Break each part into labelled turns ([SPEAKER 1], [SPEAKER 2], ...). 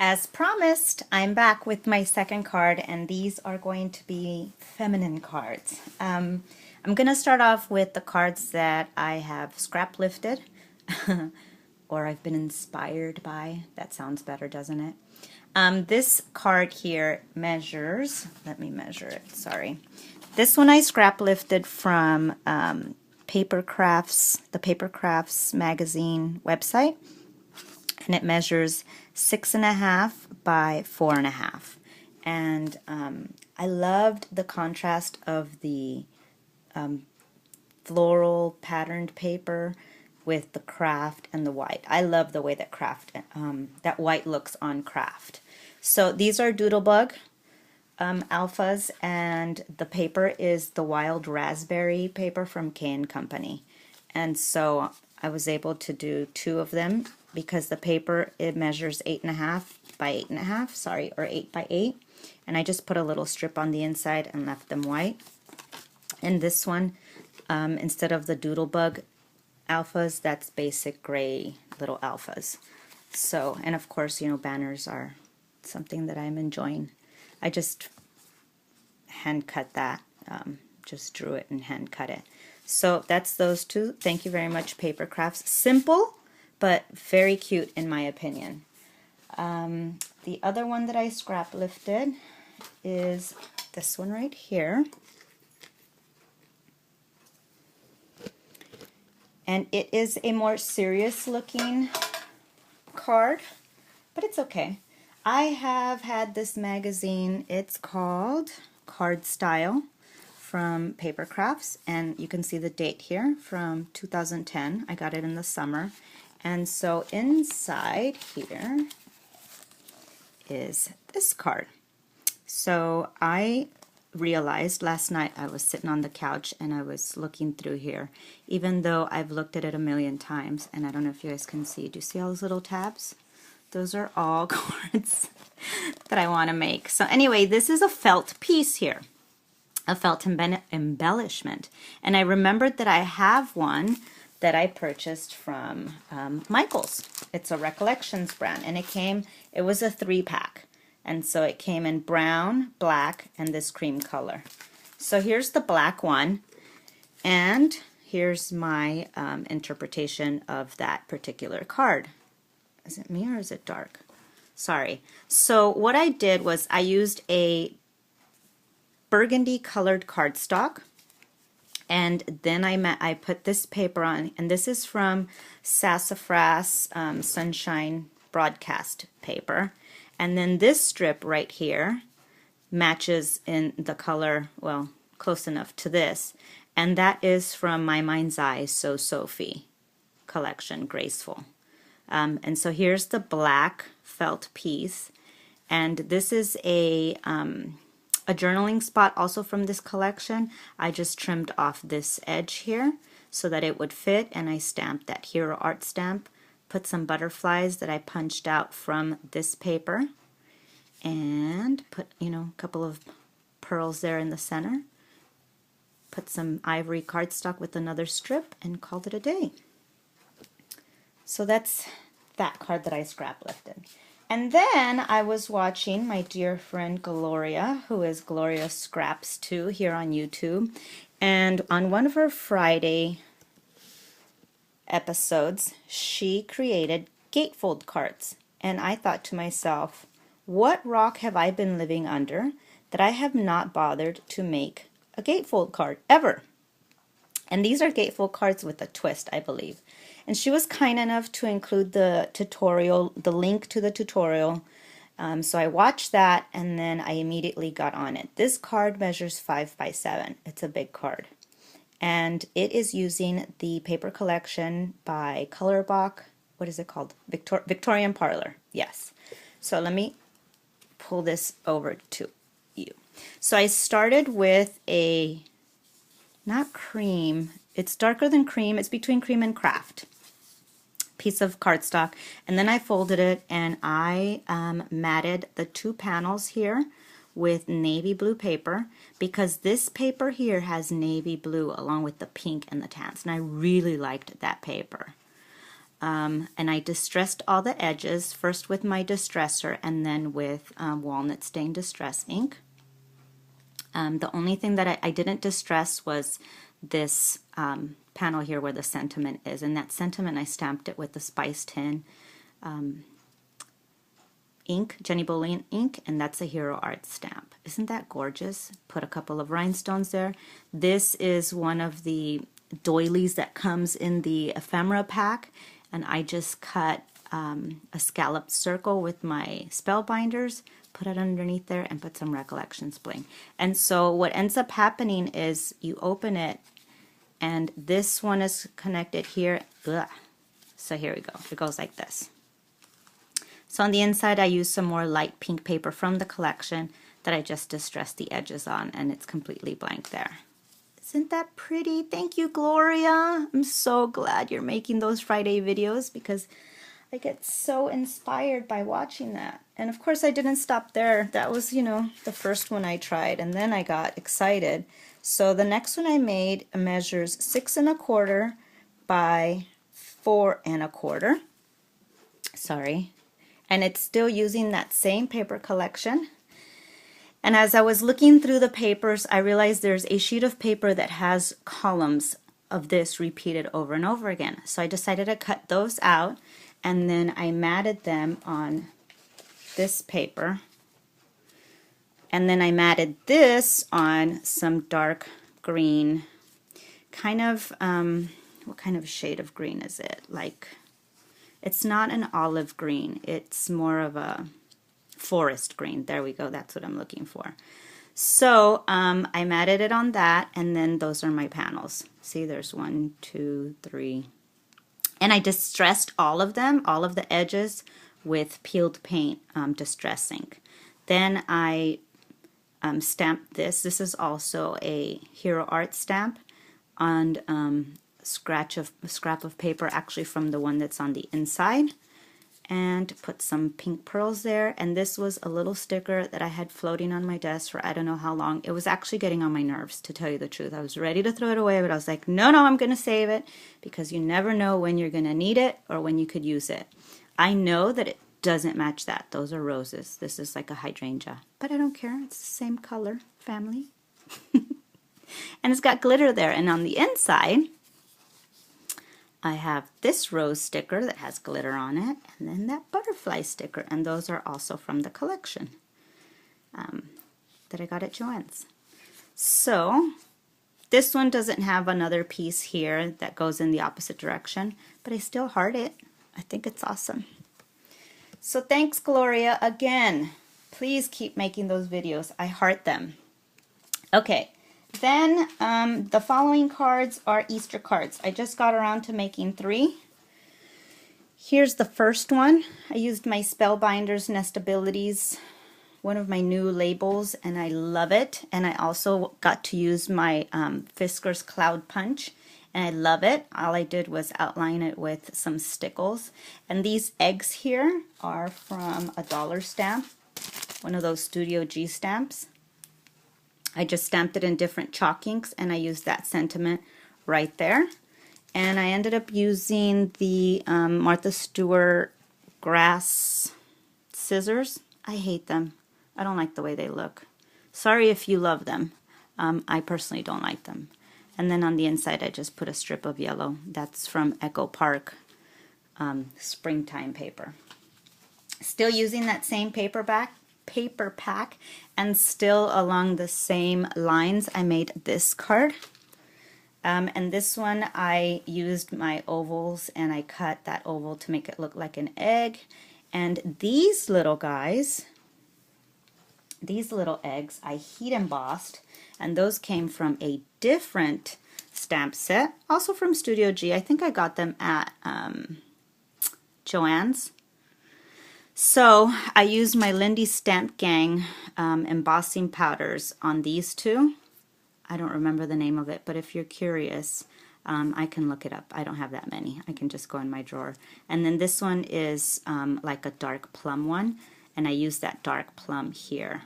[SPEAKER 1] As promised, I'm back with my second card, and these are going to be feminine cards. I'm going to start off with the cards that I have scrap lifted or I've been inspired by. That sounds better, doesn't it? This card here measures, let me measure it, sorry. This one I scrap lifted from Paper Crafts, the Paper Crafts magazine website, and it measures 6.5 by 4.5. And I loved the contrast of the floral patterned paper with the craft and the white. I love the way that that white looks on craft. So these are Doodlebug alphas, and the paper is the wild raspberry paper from K&Co. And so I was able to do 2 of them because the paper, it measures 8.5 by 8.5, sorry, or 8 by 8. And I just put a little strip on the inside and left them white. And this one, instead of the Doodlebug alphas, that's basic gray little alphas. So, and of course, you know, banners are something that I'm enjoying. I just hand cut that, just drew it and hand cut it. So that's those 2. Thank you very much, Paper Crafts. Simple, but very cute in my opinion. The other one that I scrap lifted is this one right here. And it is a more serious looking card, but it's okay. I have had this magazine, it's called Card Style from Paper Crafts, and you can see the date here from 2010. I got it in the summer. And so inside here is this card. So I realized last night, I was sitting on the couch and I was looking through here, even though I've looked at it a million times, and I don't know if you guys can see. Do you see all those little tabs? Those are all cards that I want to make. So anyway, this is a felt piece here, a felt embellishment. And I remembered that I have one that I purchased from Michael's. It's a Recollections brand, and it was a 3-pack. And so it came in brown, black, and this cream color. So here's the black one, and here's my interpretation of that particular card. Is it me or is it dark? Sorry. So what I did was I used a burgundy colored cardstock, and then I put this paper on, and this is from Sassafras Sunshine Broadcast paper. And then this strip right here matches in the color, well, close enough to this. And that is from My Mind's Eye So Sophie collection, Graceful. And so here's the black felt piece. And this is a journaling spot also from this collection. I just trimmed off this edge here so that it would fit, and I stamped that Hero Art stamp. Put some butterflies that I punched out from this paper, and put, you know, a couple of pearls there in the center. Put some ivory cardstock with another strip and called it a day. So that's that card that I scrap lifted. And then I was watching my dear friend Gloria, who is Gloria Scraps 2 here on YouTube, and on one of her Friday episodes, she created gatefold cards. And I thought to myself, what rock have I been living under that I have not bothered to make a gatefold card ever? And these are gatefold cards with a twist, I believe. And she was kind enough to include the tutorial, the link to the tutorial. So I watched that, and then I immediately got on it. This card measures 5 by 7. It's a big card. And it is using the paper collection by Colorbach. What is it called? Victorian Parlor. Yes. So let me pull this over to you. So I started with a, not cream, it's darker than cream, it's between cream and craft, piece of cardstock, and then I folded it, and I matted the 2 panels here with navy blue paper, because this paper here has navy blue along with the pink and the tans, and I really liked that paper. and I distressed all the edges, first with my distresser and then with walnut stain distress ink. The only thing that I didn't distress was this panel here where the sentiment is, and that sentiment I stamped it with the Spice Tin ink, Jenny Bullion ink, and that's a Hero Art stamp. Isn't that gorgeous? Put a couple of rhinestones there. This is one of the doilies that comes in the ephemera pack, and I just cut a scalloped circle with my spellbinders, put it underneath there, and put some Recollections bling. And so what ends up happening is you open it, and this one is connected here. Ugh. So here we go. It goes like this. So on the inside, I used some more light pink paper from the collection that I just distressed the edges on, and it's completely blank there. Isn't that pretty? Thank you, Gloria. I'm so glad you're making those Friday videos because I get so inspired by watching that. And of course, I didn't stop there. That was, you know, the first one I tried, and then I got excited. So the next one I made measures 6 1/4 by 4 1/4. Sorry. And it's still using that same paper collection. And as I was looking through the papers, I realized there's a sheet of paper that has columns of this repeated over and over again. So I decided to cut those out, and then I matted them on this paper. And then I matted this on some dark green, kind of, what kind of shade of green is it? Like, it's not an olive green, it's more of a forest green. There we go, that's what I'm looking for. So I matted it on that, and then those are my panels. See, there's 1, 2, 3. And I distressed all of them, all of the edges, with peeled paint distress ink. Then I stamped this. This is also a Hero Art stamp on scrap of paper, actually from the one that's on the inside, and put some pink pearls there. And this was a little sticker that I had floating on my desk for I don't know how long. It was actually getting on my nerves, to tell you the truth. I was ready to throw it away, but I was like, no, I'm going to save it, because you never know when you're going to need it or when you could use it. I know that it doesn't match that. Those are roses. This is like a hydrangea, but I don't care. It's the same color family. And it's got glitter there. And on the inside, I have this rose sticker that has glitter on it, and then that butterfly sticker, and those are also from the collection that I got at Joann's. So this one doesn't have another piece here that goes in the opposite direction, but I still heart it. I think it's awesome. So thanks, Gloria, again. Please keep making those videos. I heart them. Okay. Then the following cards are Easter cards. I just got around to making 3. Here's the first one. I used my Spellbinders Nestabilities, one of my new labels, and I love it. And I also got to use my Fisker's Cloud Punch, and I love it. All I did was outline it with some stickles. And these eggs here are from a dollar stamp, one of those Studio G stamps. I just stamped it in different chalk inks, and I used that sentiment right there. And I ended up using the Martha Stewart grass scissors. I hate them. I don't like the way they look. Sorry if you love them. I personally don't like them. And then on the inside, I just put a strip of yellow. That's from Echo Park springtime paper. Still using that same paper pack, and still along the same lines, I made this card. And this one, I used my ovals, and I cut that oval to make it look like an egg. And these little guys, these little eggs, I heat embossed, and those came from a different stamp set, also from Studio G. I think I got them at Joann's. So I used my Lindy Stamp Gang embossing powders on these two. I don't remember the name of it, but if you're curious, I can look it up. I don't have that many. I can just go in my drawer. And then this one is like a dark plum one, and I used that dark plum here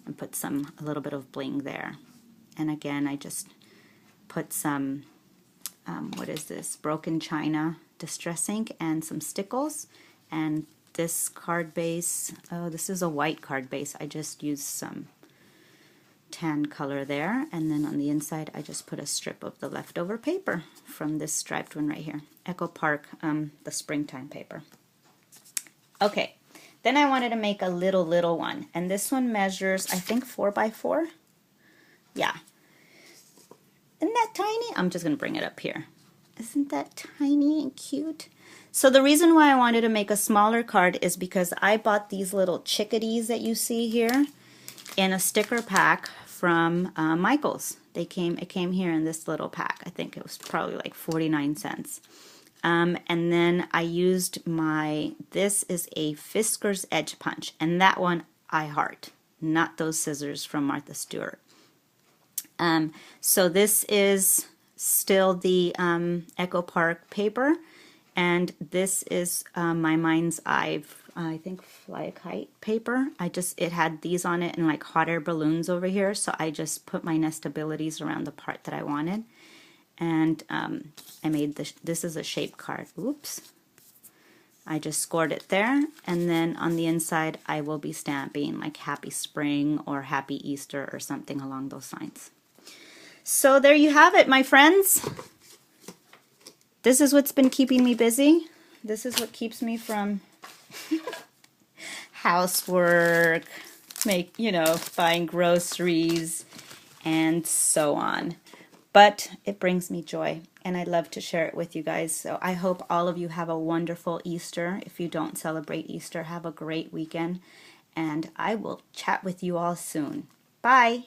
[SPEAKER 1] and put a little bit of bling there. And again, I just put some, what is this, broken china distress ink and some stickles. And this card base, oh, this is a white card base. I just used some tan color there, and then on the inside I just put a strip of the leftover paper from this striped one right here, Echo Park, the springtime paper. Okay, then I wanted to make a little one, and this one measures, I think, 4 by 4. Yeah, isn't that tiny? I'm just gonna bring it up here. Isn't that tiny and cute? So the reason why I wanted to make a smaller card is because I bought these little chickadees that you see here in a sticker pack from Michael's. It came here in this little pack. I think it was probably like 49 cents. And then I used this is a Fisker's Edge Punch, and that one I heart, not those scissors from Martha Stewart. So this is still the Echo Park paper, and this is my Mind's Eye, I think, Fly a Kite paper. It had these on it and like hot air balloons over here, so I just put my nestabilities around the part that I wanted. And I made this is a shape card. Oops. I just scored it there, and then on the inside I will be stamping like Happy Spring or Happy Easter or something along those lines. So there you have it, my friends. This is what's been keeping me busy. This is what keeps me from housework, buying groceries, and so on. But it brings me joy, and I love to share it with you guys. So I hope all of you have a wonderful Easter. If you don't celebrate Easter, have a great weekend, and I will chat with you all soon. Bye!